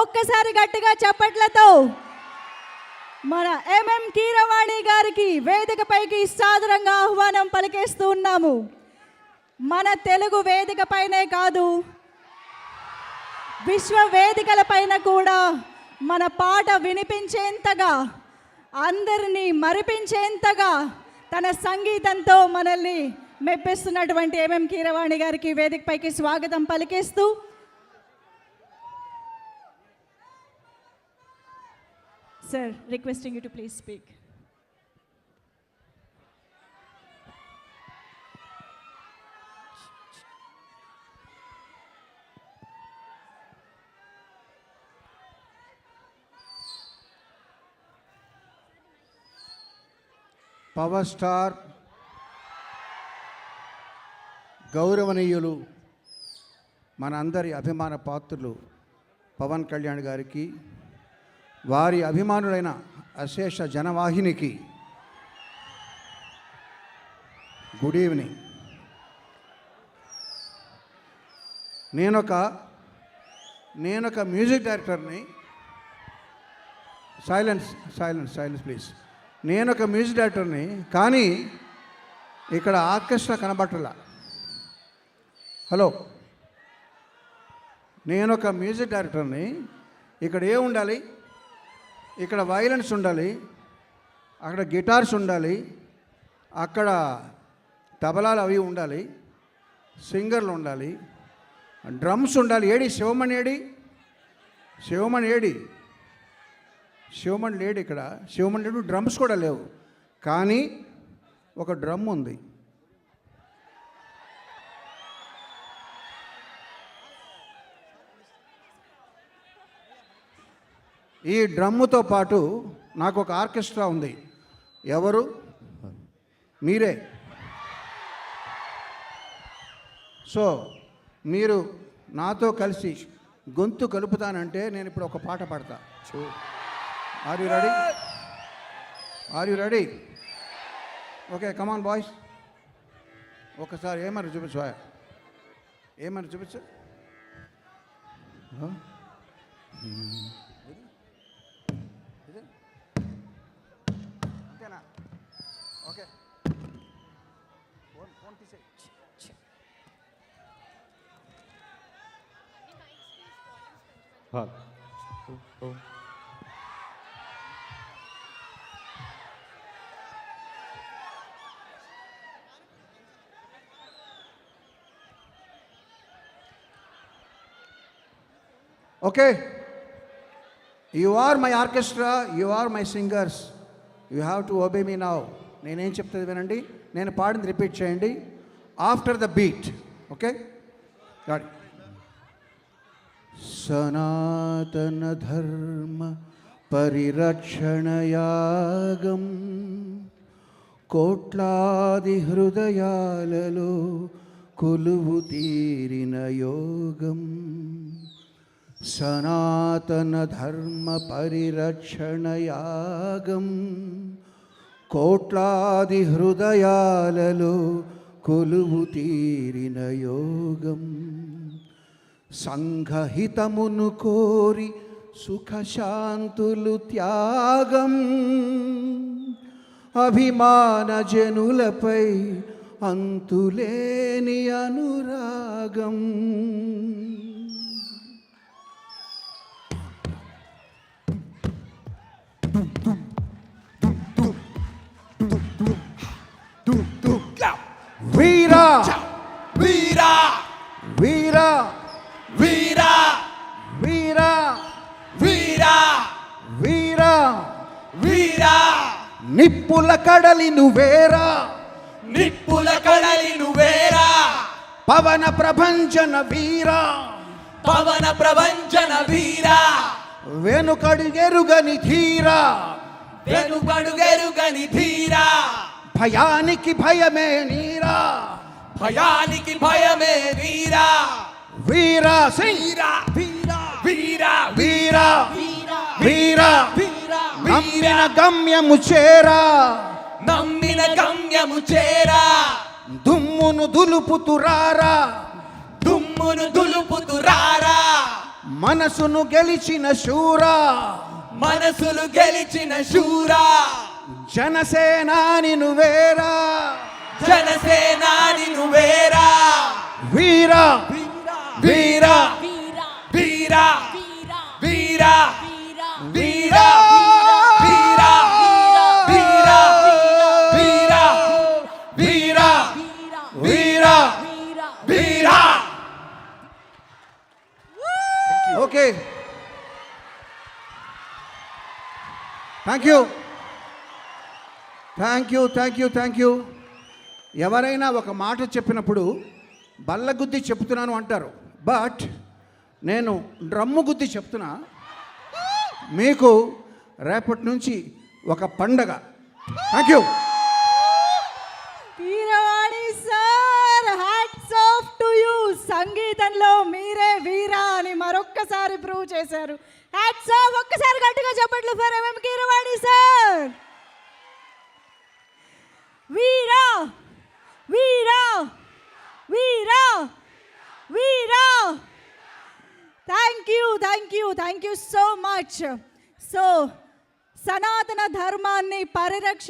ఒక్కసారి గట్టిగా చప్పట్లతో మన ఎంఎం కీరవాణి గారికి వేదికపైకి సాదరంగా ఆహ్వానం పలికేస్తూ ఉన్నాము. మన తెలుగు వేదిక పైనే కాదు, విశ్వ వేదికల పైన కూడా మన పాట వినిపించేంతగా, అందరినీ మరిపించేంతగా తన సంగీతంతో మనల్ని మెప్పిస్తున్నటువంటి ఎంఎం కీరవాణి గారికి వేదికపైకి స్వాగతం పలికేస్తూ, Sir, requesting you to please speak. Power star గౌరవనీయులు మనందరి అభిమాన పాత్రులు పవన్ కళ్యాణ్ గారికి, వారి అభిమానులైన అశేష జనవాహినికి గుడ్ ఈవినింగ్. నేనొక మ్యూజిక్ డైరెక్టర్ని. Silence please. నేనొక మ్యూజిక్ డైరెక్టర్ని, కానీ ఇక్కడ ఆర్కెస్ట్రా కనబట్టలా. హలో, నేనొక మ్యూజిక్ డైరెక్టర్ని. ఇక్కడ ఉండాలి? ఇక్కడ వైలెన్స్ ఉండాలి, అక్కడ గిటార్స్ ఉండాలి, అక్కడ తబలాలు అవి ఉండాలి, సింగర్లు ఉండాలి, డ్రమ్స్ ఉండాలి. శివమణి లేడు ఇక్కడ. శివమణి లేడు, డ్రమ్స్ కూడా లేవు, కానీ ఒక డ్రమ్ ఉంది. ఈ డ్రమ్ముతో పాటు నాకు ఒక ఆర్కెస్ట్రా ఉంది. ఎవరు? మీరే. సో మీరు నాతో కలిసి గొంతు కలుపుతానంటే నేను ఇప్పుడు ఒక పాట పాడతా. Are you ready? Okay, come on boys. ఒకసారి ఏమని చూపించు. ఓకే, ఫోన్ తీసే. Okay, you are my orchestra, you are my singers, you have to obey me now. నేనేం చెప్తుంది వినండి, నేను పాడింది రిపీట్ చేయండి ఆఫ్టర్ ద బీట్. ఓకే, గాడి. సనాతన ధర్మ పరిరక్షణ యాగం కోట్లాది హృదయాలలో కొలువు తీరిన యోగం. సనాతన ధర్మ పరిరక్షణ యాగం కోట్లాది హృదయాలలో కొలువు తీరిన యోగం. సంఘహితమును కోరి సుఖశాంతులు త్యాగం. అభిమాన జనులపై అంతులేని అనురాగం. వీరా వీరా వీరా వీరా వీరా వీరా వీరా వీరా నిప్పుల కడలి నువ్వేరా, నిప్పుల కడలి నువ్వేరా. పవన ప్రభంజన వీరా, పవన ప్రభంజన వీరా. వెనుకడుగెరుగని ధీరా, వెనుకడుగెరుగని ధీరా. భయానికి భయమే నీరా, భయానికి భయమే వీరా. వీరా వీరా వీరా వీరా వీరా వీరా. నమ్మిన గమ్యము చేరా, నమ్మిన గమ్యము చేరా. దుమ్మును దులుపుతురారా, దుమ్మును దులుపుతురారా. మనసును గెలిచిన శూరా, మనసులు గెలిచిన శూరా, జనసేనాని నువ్వేరా, జనసేనాని నువ్వేరా, వీరా వీరా వీరా వీరా వీరా వీరా వీరా వీరా వీరా వీరా వీరా. Okay, thank you thank you thank you thank you. ఎవరైనా ఒక మాట చెప్పినప్పుడు బల్లగుద్ది చెప్తున్నాను అంటారు, బట్ నేను డ్రమ్ము గుద్ది చెప్తున్నా. మీకు రేపటి నుంచి ఒక పండగ. Thank you. Keeravani sir, hats off to you. సంగీతంలో మీరే వీరా అని మరొక్కసారి ప్రూవ్ చేశారు. Hats off. ఒక్కసారి గట్టిగా చెప్పట్లు ఫర్ ఎంఎం కీరవాణి సార్. వీరా వీరా వీరా వీరా. Thank you so much. So సనాతన ధర్మాన్ని పరిరక్షి